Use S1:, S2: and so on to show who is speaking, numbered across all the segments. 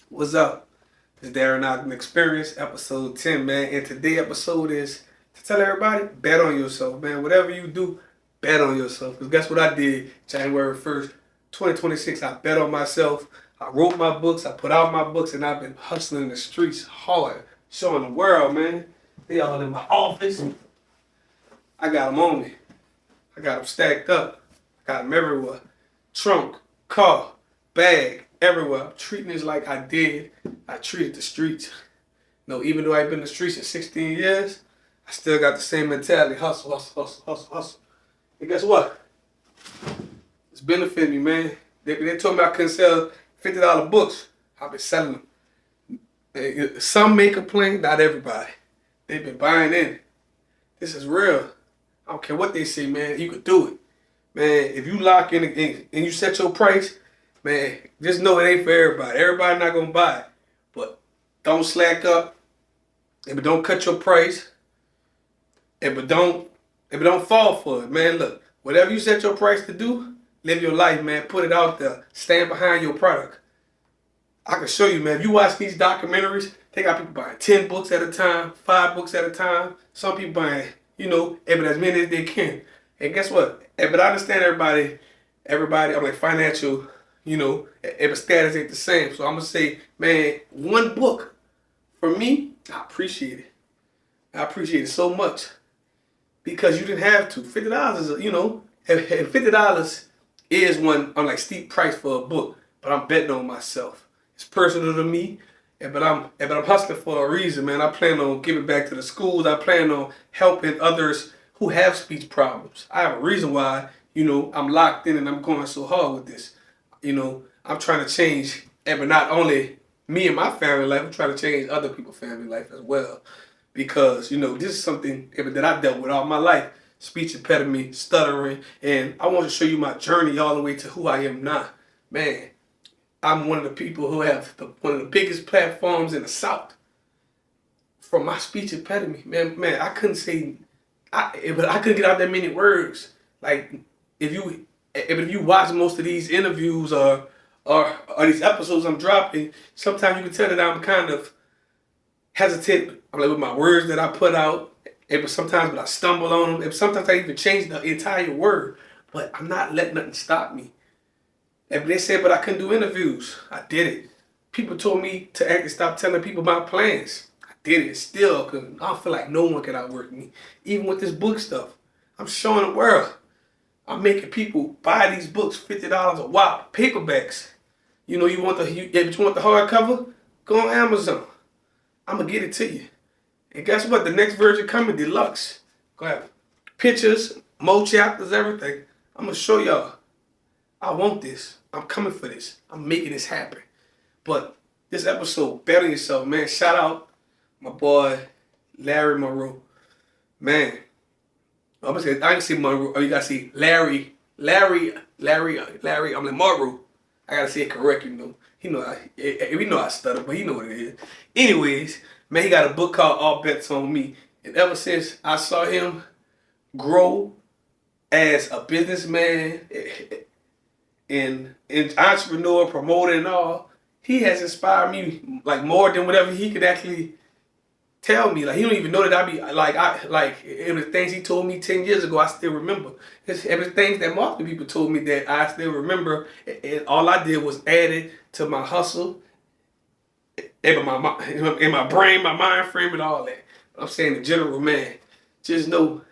S1: What's up? It's Darren Ogden Experience, episode 10, man. And today's episode is to tell everybody, bet on yourself, man. Whatever you do, bet on yourself. Because guess what I did January 1st, 2026? I bet on myself. I wrote my books, I put out my books, and I've been hustling in the streets hard, showing the world, man. They all in my office. I got them on me. I got them stacked up. I got them everywhere. Trunk, car, bag, everywhere. I'm treating this like I treated the streets. No, even though I've been in the streets for 16 years, I still got the same mentality. Hustle, hustle, hustle, hustle, hustle. And guess what? It's benefiting me, man. They told me I couldn't sell $50 books. I've been selling them. Some may complain, not everybody. They've been buying in. This is real. I don't care what they say, man. You could do it. Man, if you lock in and you set your price, man, just know it ain't for everybody. Everybody not gonna buy it. But don't slack up. But don't cut your price. But don't fall for it, man. Look, whatever you set your price to do, live your life, man. Put it out there. Stand behind your product. I can show you, man. If you watch these documentaries, they got people buying 10 books at a time, 5 books at a time. Some people buying, but as many as they can. And guess what? But I understand everybody, I'm like financial, every status ain't the same. So I'm going to say, man, one book, for me, I appreciate it. I appreciate it so much. Because you didn't have to. $50 is, and $50 is one, I'm like steep price for a book. But I'm betting on myself. It's personal to me. But I'm hustling for a reason, man. I plan on giving back to the schools. I plan on helping others who have speech problems. I have a reason why, I'm locked in and I'm going so hard with this. I'm trying to change, but not only me and my family life, I'm trying to change other people's family life as well. Because, this is something that I dealt with all my life. Speech impediment, stuttering, and I want to show you my journey all the way to who I am now. Man, I'm one of the people who have one of the biggest platforms in the South from my speech impediment. Man, I couldn't say, but I couldn't get out that many words. Like, if you watch most of these interviews or these episodes I'm dropping, sometimes you can tell that I'm kind of hesitant. I'm like with my words that I put out. But sometimes I stumble on them. And sometimes I even change the entire word. But I'm not letting nothing stop me. And they said, but I couldn't do interviews. I did it. People told me to actually stop telling people my plans. I did it still because I don't feel like no one can outwork me. Even with this book stuff. I'm showing the world. I'm making people buy these books, $50 a whop, paperbacks. You want the hardcover? Go on Amazon. I'm going to get it to you. And guess what? The next version coming, deluxe. Go have pictures, more chapters, everything. I'm going to show y'all. I want this. I'm coming for this. I'm making this happen. But this episode, bet on yourself, man. Shout out my boy, Larry Monroe. Man. I'm going to say, I can say Monroe. Oh, you got to see Larry. I'm like Monroe. I got to say it correct, we know I stutter, but he know what it is. Anyways, man, he got a book called All Bets on Me. And ever since I saw him grow as a businessman and entrepreneur, promoter and all, he has inspired me like more than whatever he could actually tell me. Like, he don't even know that it was things he told me 10 years ago, I still remember. It was things that marketing people told me that I still remember. And all I did was add it to my hustle, in my brain, my mind frame, and all that. I'm saying in general, man, just know.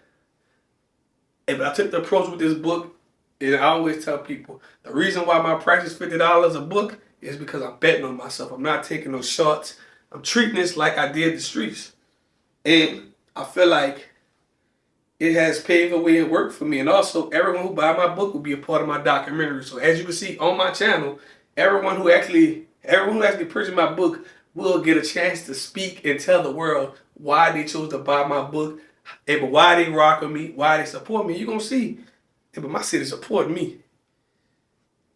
S1: But I took the approach with this book, and I always tell people, the reason why my price is $50 a book is because I'm betting on myself. I'm not taking no shots. I'm treating this like I did the streets. And I feel like it has paved the way and worked for me. And also, everyone who buy my book will be a part of my documentary. So as you can see on my channel, everyone who actually purchased my book will get a chance to speak and tell the world why they chose to buy my book, but why they rock with me, why they support me. You're going to see. But my city support me.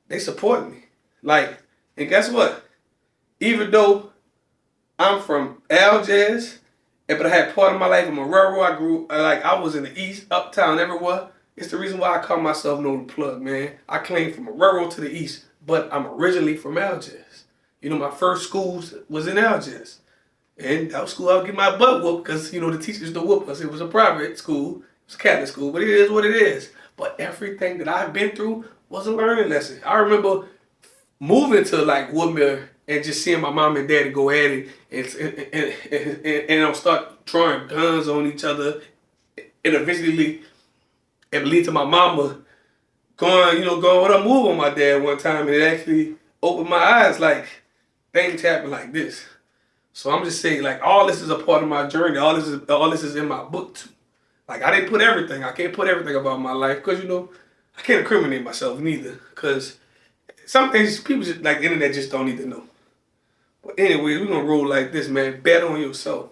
S1: They support me. And guess what? Even though I'm from Algiers, but I had part of my life in Marrero. I was in the East, uptown, everywhere. It's the reason why I call myself No The Plug, man. I claim from Marrero to the East, but I'm originally from Algiers. You know, my first school was in Algiers. And that was school I would get my butt whooped because, you know, the teachers don't whoop us. It was a private school. It was a Catholic school, but it is what it is. But everything that I've been through was a learning lesson. I remember moving to like Woodmere and just seeing my mom and daddy go at it and I'll start drawing guns on each other and eventually it lead to my mama going with a move on my dad one time and it actually opened my eyes like things happen like this. So I'm just saying like all this is a part of my journey. All this is in my book too. Like I didn't put everything. I can't put everything about my life because I can't incriminate myself neither. Because some things people just like the internet just don't need to know. But anyway, we're gonna roll like this, man. Bet on yourself.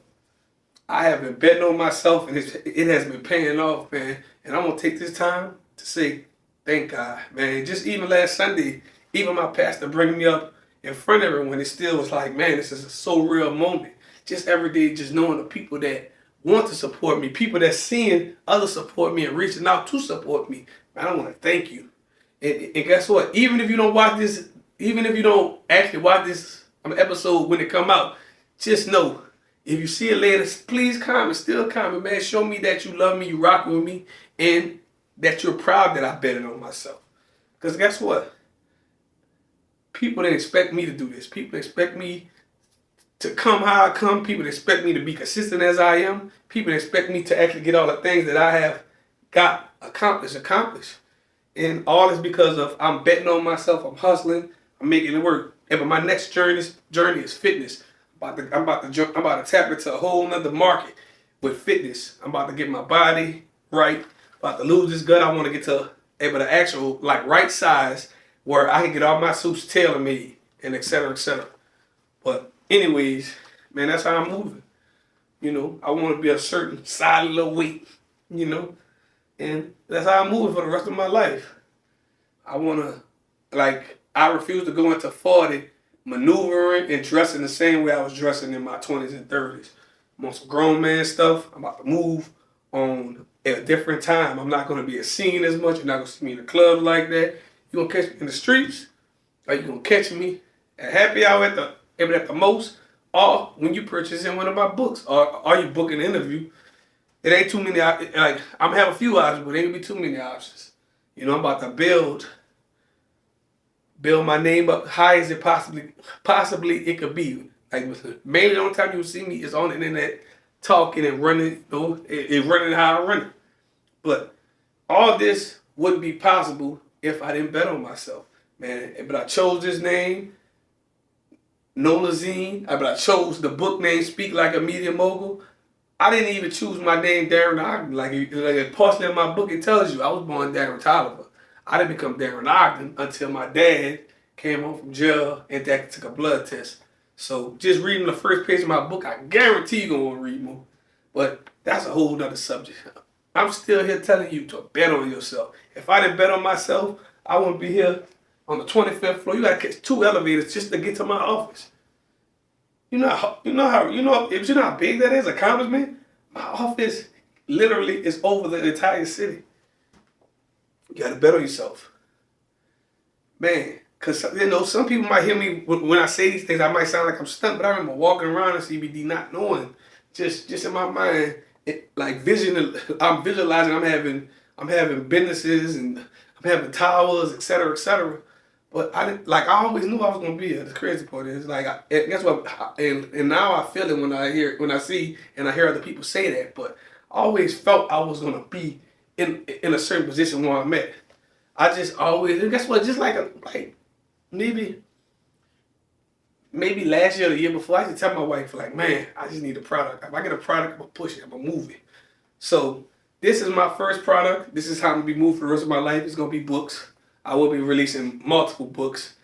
S1: I have been betting on myself, and it has been paying off, man. And I'm gonna take this time to say thank God, man. Just even last Sunday, even my pastor bringing me up in front of everyone, it still was like, man, this is a so real moment. Just every day, just knowing the people that want to support me, people that seeing others support me and reaching out to support me. Man, I want to thank you. And guess what? Even if you don't watch this, even if you don't actually watch this episode when it come out, just know if you see it later, please comment, still comment, man. Show me that you love me, you rock with me, and that you're proud that I betted on myself. Because guess what? People didn't expect me to do this. People expect me to come how I come. People expect me to be consistent as I am. People expect me to actually get all the things that I have got accomplished. And all is because of I'm betting on myself, I'm hustling, I'm making it work. And but my next journey is fitness. I'm about to tap into a whole nother market with fitness. I'm about to get my body right. About to lose this gut. I want to get to able to actual like right size where I can get all my suits tailor made and et cetera, et cetera. But anyways, man, that's how I'm moving. You know, I want to be a certain solid little weight, you know, and that's how I'm moving for the rest of my life. I refuse to go into 40 maneuvering and dressing the same way I was dressing in my 20s and 30s. I'm on some grown man stuff. I'm about to move on at a different time. I'm not going to be seen as much. You're not going to see me in the clubs like that. You're going to catch me in the streets, or you're going to catch me at happy hour at the most, or when you purchase in one of my books, or are you booking an interview. It ain't too many, like, I'm going to have a few options, but it ain't going to be too many options. You know, I'm about to build my name up high as it possibly it could be. Like mainly the only time you will see me is on the internet talking and running, running how I run it. But all this wouldn't be possible if I didn't bet on myself, man. But I chose this name, Nola Zine. But I chose the book name, Speak Like a Media Mogul. I didn't even choose my name, Darren Ogden. Like partially in my book, it tells you I was born Darren Tolliver. I didn't become Darren Ogden until my dad came home from jail and that took a blood test. So just reading the first page of my book, I guarantee you're going to want to read more. But that's a whole nother subject. I'm still here telling you to bet on yourself. If I didn't bet on myself, I wouldn't be here on the 25th floor. You got to catch 2 elevators just to get to my office. If you know how big that is, accomplishment, my office literally is over the entire city. You got to bet on yourself. Man, because, some people might hear me when I say these things, I might sound like I'm stunned, but I remember walking around in CBD not knowing, just in my mind, I'm visualizing I'm having businesses and I'm having towers, et cetera, et cetera. But I always knew I was gonna be here. The crazy part is guess what? And now I feel it when I see and I hear other people say that. But I always felt I was gonna be in a certain position where I'm at. I just always, and guess what? Just like maybe last year or the year before, I used to tell my wife man, I just need a product. If I get a product, I'm gonna push it. I'm gonna move it. So this is my first product. This is how I'm gonna be moved for the rest of my life. It's gonna be books. I will be releasing multiple books.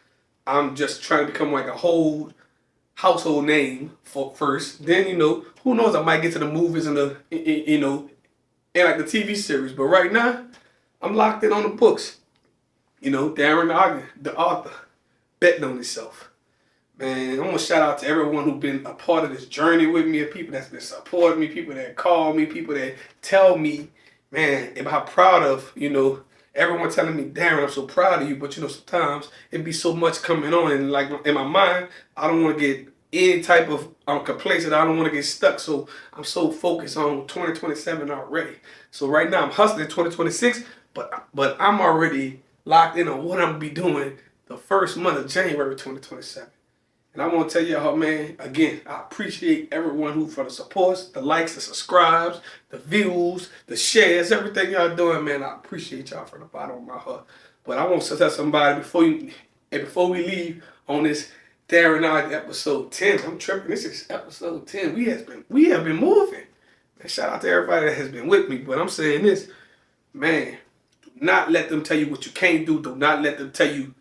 S1: I'm just trying to become like a whole household name first. Then who knows? I might get to the movies and the and like the TV series. But right now, I'm locked in on the books. Darren Ogden, the author, betting on himself. Man, I want to shout out to everyone who's been a part of this journey with me, people that's been supporting me, people that call me, people that tell me, man, I'm proud of, Everyone telling me, Darren, I'm so proud of you, but sometimes it be so much coming on, and like in my mind, I don't want to get any type of complacent. I don't want to get stuck, so I'm so focused on 2027 already. So right now I'm hustling 2026, but I'm already locked in on what I'm gonna be doing the first month of January 2027. And I want to tell y'all, man, again, I appreciate everyone who for the supports, the likes, the subscribes, the views, the shares, everything y'all doing, man. I appreciate y'all from the bottom of my heart. But I want to tell somebody before we leave on this Darren Ogden episode 10. I'm tripping. This is episode 10. We have been moving. And shout out to everybody that has been with me. But I'm saying this, man, do not let them tell you what you can't do. Do not let them tell you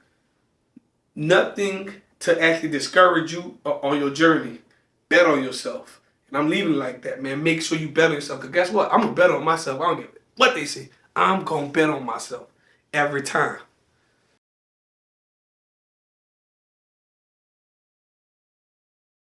S1: nothing to actually discourage you on your journey. Bet on yourself. And I'm leaving like that, man. Make sure you bet on yourself. Because guess what? I'm going to bet on myself. I don't give a what they say. I'm going to bet on myself every time.